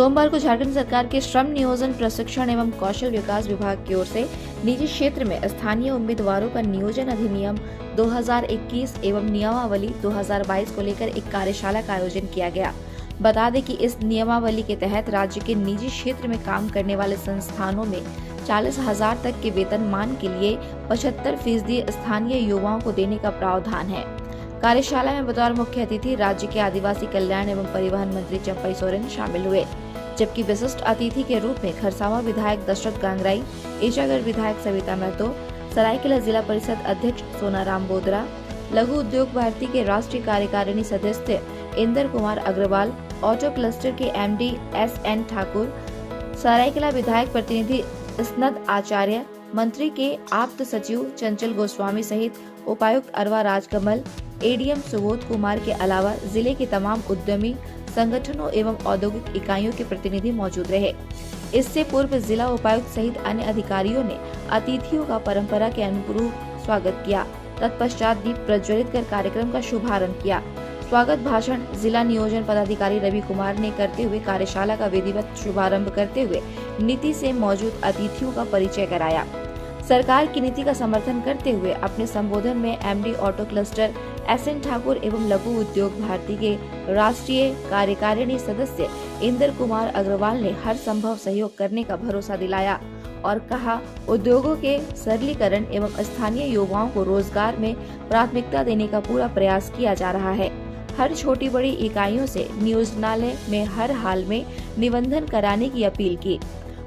सोमवार को झारखंड सरकार के श्रम नियोजन प्रशिक्षण एवं कौशल विकास विभाग की ओर से निजी क्षेत्र में स्थानीय उम्मीदवारों का नियोजन अधिनियम 2021 एवं नियमावली 2022 को लेकर एक कार्यशाला का आयोजन किया गया। बता दें कि इस नियमावली के तहत राज्य के निजी क्षेत्र में काम करने वाले संस्थानों में 40,000 तक के वेतनमान के लिए 75% स्थानीय युवाओं को देने का प्रावधान है। कार्यशाला में बतौर मुख्य अतिथि राज्य के आदिवासी कल्याण एवं परिवहन मंत्री चंपई सोरेन शामिल हुए, जबकि विशिष्ट अतिथि के रूप में खरसावां विधायक दशरथ गांगराई, ईचागढ़ विधायक सविता महतो, सरायकेला जिला परिषद अध्यक्ष सोनाराम बोदरा, लघु उद्योग भारती के राष्ट्रीय कार्यकारिणी सदस्य इंदर कुमार अग्रवाल, ऑटो क्लस्टर के एमडी SN ठाकुर, सरायकेला विधायक प्रतिनिधि स्नद आचार्य, मंत्री के आप्त सचिव चंचल गोस्वामी सहित उपायुक्त अरवा राजकमल, ADM सुबोध कुमार के अलावा जिले के तमाम उद्यमी संगठनों एवं औद्योगिक इकाइयों के प्रतिनिधि मौजूद रहे। इससे पूर्व जिला उपायुक्त सहित अन्य अधिकारियों ने अतिथियों का परंपरा के अनुरूप स्वागत किया। तत्पश्चात दीप प्रज्वलित कर कार्यक्रम का शुभारंभ किया। स्वागत भाषण जिला नियोजन पदाधिकारी रवि कुमार ने करते हुए कार्यशाला का विधिवत शुभारंभ करते हुए नीति से मौजूद अतिथियों का परिचय कराया। सरकार की नीति का समर्थन करते हुए अपने संबोधन में MD auto cluster SN Thakur एवं लघु उद्योग भारती के राष्ट्रीय कार्यकारिणी सदस्य इंदर कुमार अग्रवाल ने हर संभव सहयोग करने का भरोसा दिलाया और कहा, उद्योगों के सरलीकरण एवं स्थानीय युवाओं को रोजगार में प्राथमिकता देने का पूरा प्रयास किया जा रहा है। हर छोटी बड़ी इकाइयों से नियोजनालय में हर हाल में निबंधन कराने की अपील की।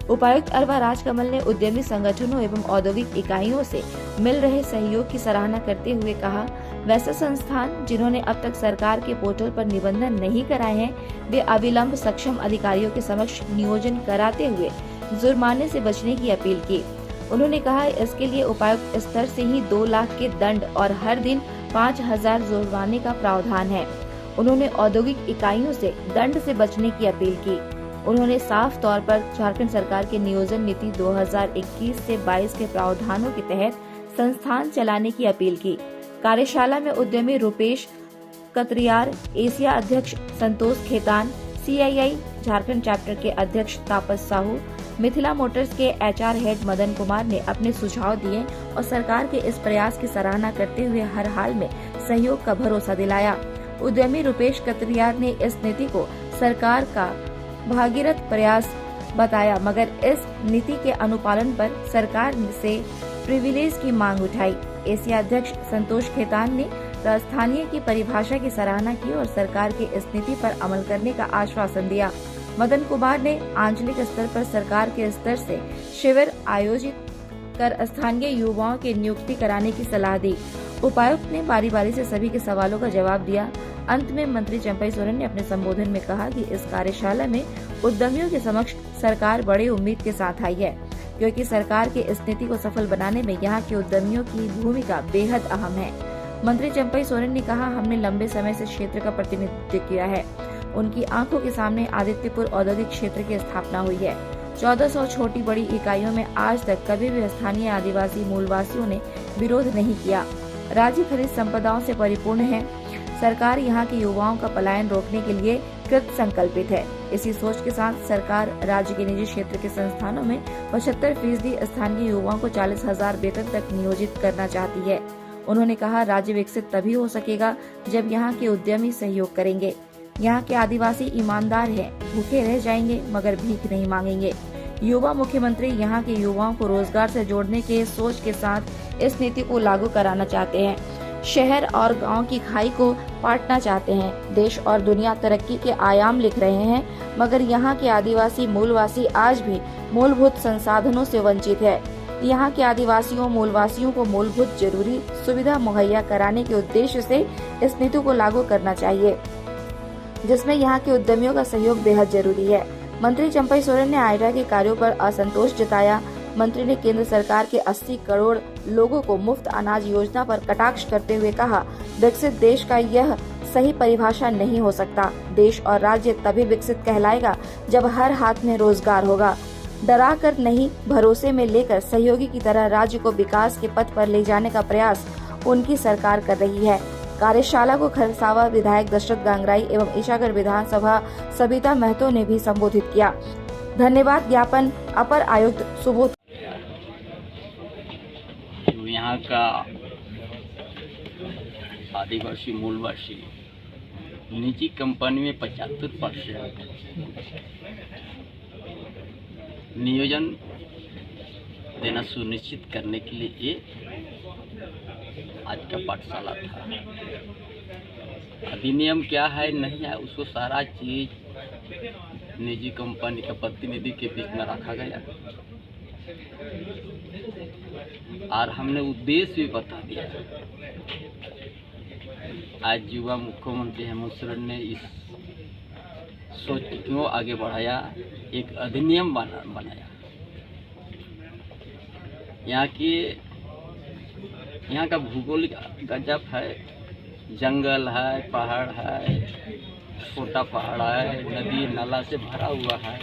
उपायुक्त अरवा राजकमल ने उद्यमी संगठनों एवं औद्योगिक इकाइयों से मिल रहे सहयोग की सराहना करते हुए कहा, वैसे संस्थान जिन्होंने अब तक सरकार के पोर्टल पर निबंधन नहीं कराए हैं, वे अविलंब सक्षम अधिकारियों के समक्ष नियोजन कराते हुए जुर्माने से बचने की अपील की। उन्होंने कहा, इसके लिए उपायुक्त स्तर से ही 2 लाख के दंड और हर दिन 5,000 जुर्माने का प्रावधान है। उन्होंने औद्योगिक इकाइयों से दंड से बचने की अपील की। उन्होंने साफ तौर पर झारखंड सरकार के नियोजन नीति 2021 से 22 के प्रावधानों के तहत संस्थान चलाने की अपील की। कार्यशाला में उद्यमी रुपेश कतरियार, एशिया अध्यक्ष संतोष खेतान, CII झारखंड चैप्टर के अध्यक्ष तापस साहू, मिथिला मोटर्स के HR हेड मदन कुमार ने अपने सुझाव दिए और सरकार के इस प्रयास की सराहना करते हुए हर हाल में सहयोग का भरोसा दिलाया। उद्यमी रुपेश कतरियार ने इस नीति को सरकार का भागीरथ प्रयास बताया, मगर इस नीति के अनुपालन पर सरकार से प्रिविलेज की मांग उठाई। एशिया अध्यक्ष संतोष खेतान ने स्थानीय की परिभाषा की सराहना की और सरकार की इस नीति पर अमल करने का आश्वासन दिया। मदन कुमार ने आंचलिक स्तर पर सरकार के स्तर से शिविर आयोजित कर स्थानीय युवाओं की नियुक्ति कराने की सलाह दी। उपायुक्त ने बारी बारी से सभी के सवालों का जवाब दिया। अंत में मंत्री चंपई सोरेन ने अपने संबोधन में कहा कि इस कार्यशाला में उद्यमियों के समक्ष सरकार बड़े उम्मीद के साथ आई है, क्योंकि सरकार की इस नीति को सफल बनाने में यहाँ के उद्यमियों की भूमिका बेहद अहम है। मंत्री चंपई सोरेन ने कहा, हमने लंबे समय से क्षेत्र का प्रतिनिधित्व किया है। उनकी आंखों के सामने आदित्यपुर औद्योगिक क्षेत्र की स्थापना हुई है। 1400 छोटी बड़ी इकाइयों में आज तक कभी भी स्थानीय आदिवासी मूलवासियों ने विरोध नहीं किया। राज्य खनिज संपदाओं से परिपूर्ण है। सरकार यहाँ के युवाओं का पलायन रोकने के लिए कृत संकल्पित है। इसी सोच के साथ सरकार राज्य के निजी क्षेत्र के संस्थानों में 75% स्थानीय युवाओं को 40,000 वेतन तक नियोजित करना चाहती है। उन्होंने कहा, राज्य विकसित तभी हो सकेगा जब यहाँ के उद्यमी सहयोग करेंगे। यहाँ के आदिवासी ईमानदार हैं, भूखे रह जाएंगे मगर भीख नहीं मांगेंगे। युवा मुख्यमंत्री यहाँ के युवाओं को रोजगार से जोड़ने के सोच के साथ इस नीति को लागू कराना चाहते हैं। शहर और गांव की खाई को पाटना चाहते हैं। देश और दुनिया तरक्की के आयाम लिख रहे हैं, मगर यहाँ के आदिवासी मूलवासी आज भी मूलभूत संसाधनों से वंचित है। यहाँ के आदिवासियों मूलवासियों को मूलभूत जरूरी सुविधा मुहैया कराने के उद्देश्य से इस नीति को लागू करना चाहिए, जिसमें यहाँ के उद्यमियों का सहयोग बेहद जरूरी है। मंत्री चंपई सोरेन ने आइडा के कार्यों पर असंतोष जताया। मंत्री ने केंद्र सरकार के 80 करोड़ लोगों को मुफ्त अनाज योजना पर कटाक्ष करते हुए कहा, विकसित देश का यह सही परिभाषा नहीं हो सकता। देश और राज्य तभी विकसित कहलाएगा जब हर हाथ में रोजगार होगा। डरा कर नहीं, भरोसे में लेकर सहयोगी की तरह राज्य को विकास के पथ पर ले जाने का प्रयास उनकी सरकार कर रही है। कार्यशाला को खरसावा विधायक दशरथ गांगराई एवं ईशागढ़ विधानसभा सविता महतो ने भी संबोधित किया। धन्यवाद ज्ञापन अपर आयुक्त सुबोध। यहाँ का आदिवासी मूलवासी निजी कंपनी में 75% नियोजन देना सुनिश्चित करने के लिए ये आज का पाठशाला था। अधिनियम क्या है नहीं है उसको सारा चीज निजी कंपनी का प्रतिनिधि के बीच में रखा गया और हमने उद्देश्य भी बता दिया। आज युवा मुख्यमंत्री हेमंत सोरेन ने इस सोच को आगे बढ़ाया, एक अधिनियम बनाया। यहाँ का भूगोलिक गजब है, जंगल है, पहाड़ है, छोटा पहाड़ है, नदी नाला से भरा हुआ है।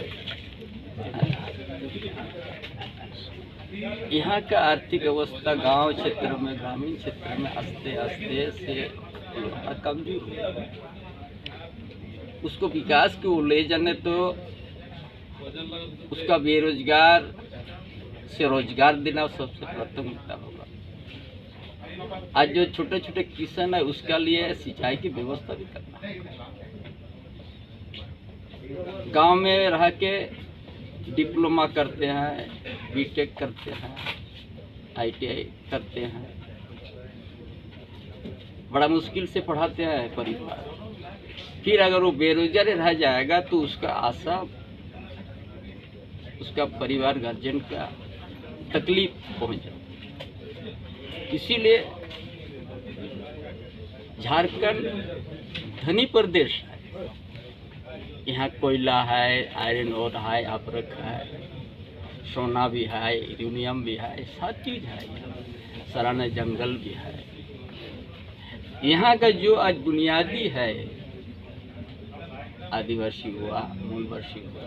यहाँ का आर्थिक अवस्था गांव क्षेत्र में, ग्रामीण क्षेत्र में आस्ते आस्ते से कमजोर हुआ। उसको विकास को ले जाने तो उसका बेरोजगार से रोजगार देना सबसे प्राथमिकता होगा। आज जो छोटे छोटे किसान है उसका लिए सिंचाई की व्यवस्था भी करना है। गांव में रह के डिप्लोमा करते हैं, बीटेक करते हैं, ITI करते हैं, बड़ा मुश्किल से पढ़ाते हैं परिवार। फिर अगर वो बेरोजगार रह जाएगा तो उसका आशा, उसका परिवार गार्जियन का तकलीफ पहुंच जाए। इसीलिए झारखंड धनी प्रदेश है। यहाँ कोयला है, आयरन ओर है, अबरक है, सोना भी है, यूरेनियम भी है, सब चीज़ है। सराहना जंगल भी है। यहाँ का जो आज बुनियादी है, आदिवासी हुआ, मूलवासी हुआ,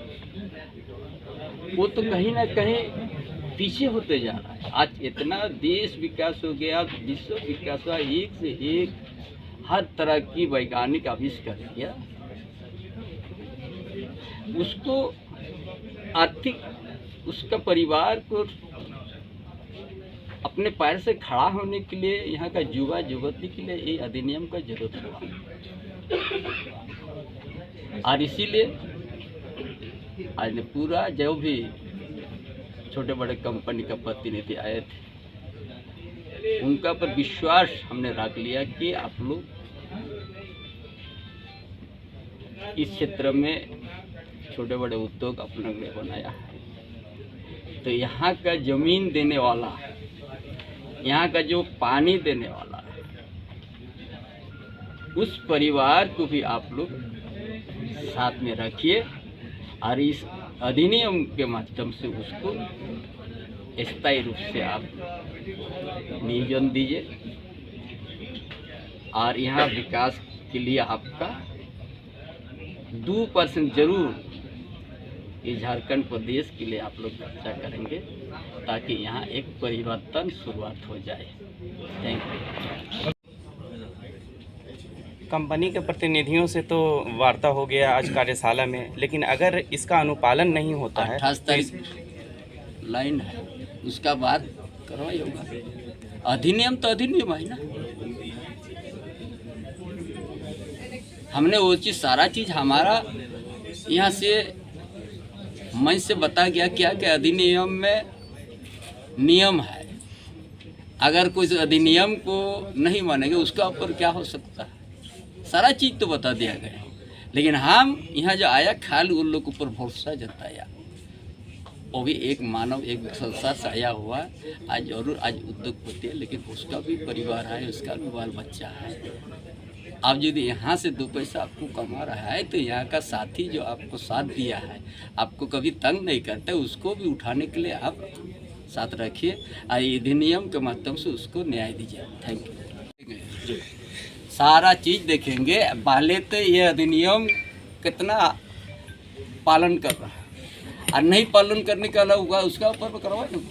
वो तो कहीं ना कहीं पीछे होते जा रहा है। आज इतना देश विकास हो गया, विश्व विकास हुआ, एक से एक हर तरह की वैज्ञानिक आविष्कार किया। उसको आर्थिक, उसका परिवार को अपने पैर से खड़ा होने के लिए यहाँ का युवा युवती के लिए ये अधिनियम का जरूरत हुआ। और इसीलिए आज ने पूरा जो भी छोटे बड़े कंपनी का प्रतिनिधि आए थे उनका पर विश्वास हमने रख लिया कि आप लोग इस क्षेत्र में छोटे बड़े उद्योग अपने लिए बनाया है। तो यहाँ का जमीन देने वाला, यहाँ का जो पानी देने वाला है, उस परिवार को भी आप लोग साथ में रखिए और इस अधिनियम के माध्यम से उसको स्थायी रूप से आप नियोजन दीजिए और यहाँ विकास के लिए आपका 2% जरूर इस झारखंड प्रदेश के लिए आप लोग चर्चा करेंगे ताकि यहाँ एक परिवर्तन शुरुआत हो जाए। Thank you. कंपनी के प्रतिनिधियों से तो वार्ता हो गया आज कार्यशाला में, लेकिन अगर इसका अनुपालन नहीं होता है, 28 तारीख लाइन है, उसका बाद करवाई होगा। अधिनियम तो अधिनियम है ना। हमने वो चीज़, सारा चीज़ हमारा यहाँ से मंच से बता गया क्या कि अधिनियम में नियम है। अगर कोई अधिनियम को नहीं मानेंगे उसका ऊपर क्या हो सकता है, सारा चीज़ तो बता दिया गया। लेकिन हम यहाँ जो आया खाली उन लोग के ऊपर भरोसा जताया, वो भी एक मानव, एक संसार से आया हुआ। आज जरूर आज उद्योगपति है, लेकिन उसका भी परिवार है, उसका भी बाल बच्चा है। आप यदि यहाँ से 2 पैसा आपको कमा रहा है तो यहाँ का साथी जो आपको साथ दिया है, आपको कभी तंग नहीं करता, उसको भी उठाने के लिए आप साथ रखिए और अधिनियम के माध्यम से उसको न्याय दीजिए। Thank you. सारा चीज़ देखेंगे, पहले तो ये अधिनियम कितना पालन कर रहा है और नहीं पालन करने का हुआ उसका ऊपर करवा दूँ।